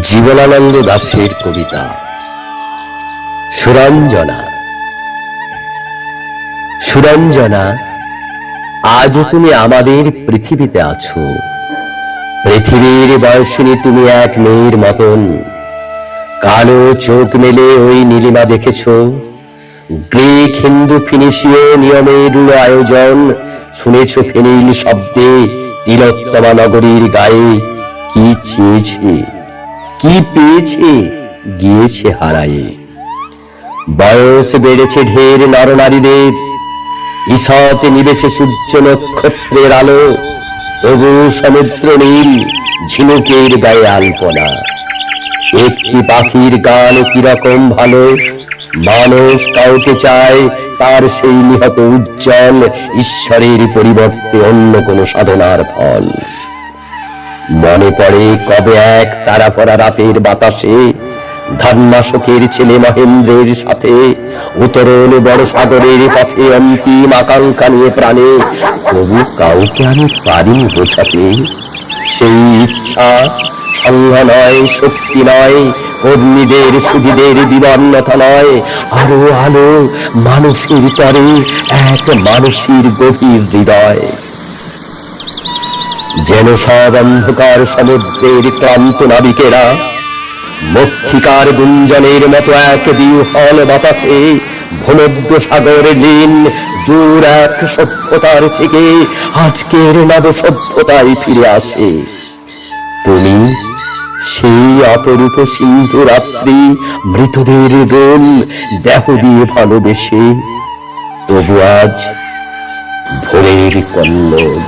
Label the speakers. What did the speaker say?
Speaker 1: জীবনানন্দ দাশের কবিতা সুরঞ্জনা। সুরঞ্জনা, আজও তুমি আমাদের পৃথিবীতে আছো। পৃথিবীর বয়সিনী তুমি এক মেয়ের মতন। কালো চোখ মেলে ওই নীলিমা দেখেছ। গ্রিক, হিন্দু, ফিনিশীয় নিয়মের আয়োজন শুনেছ। ফেনিল শব্দে তিলোত্তমা নগরীর গায়ে কি চেয়েছে, কি পেয়েছে, গিয়েছে হারায়ে। বয়স বেড়েছে ঢের নরনারীদের, ঈষতে নিবেছে সূর্য নক্ষত্রের আলো। তবু সমুদ্র নীল, ঝিনুকের গায়ে আলপনা। একটি পাখির গান কিরকম ভালো, মানুষ কাউকে চায় তার সেই নিহত উজ্জ্বল ঈশ্বরের পরিবর্তে অন্য কোন সাধনার ফল। মনে পড়ে কবে এক তারা পড়া রাতের বাতাসে ধর্মাশোকের ছেলে মহেন্দ্রের সাথে উত্তরণ বড় সাগরের পথে অন্তিম আকাঙ্ক্ষা নিয়ে প্রাণে। তবু কাউকে আমি পারিনি বোঝাতে সেই ইচ্ছা সংঘ নয়, শক্তি নয়, কর্মীদের সুধীদের বিবর্ণতা নয়, আরো আলো মানুষের তরে এক মানুষের গভীর হৃদয়। যেন সব অন্ধকার সমুদ্রের ক্লান্ত নাবিকেরা মক্ষিকার গুঞ্জনের মতো এক বিহ্বল বাতাসে ভূমধ্য সাগর লীন দূর এক সভ্যতার থেকে আজকের নব সভ্যতায় ফিরে আসে। তুমি সেই অপরূপ সিন্ধু রাত্রি মৃতদের রোল দেহ দিয়ে ভালোবেসে, তবু আজ ভোরের কল্লোল।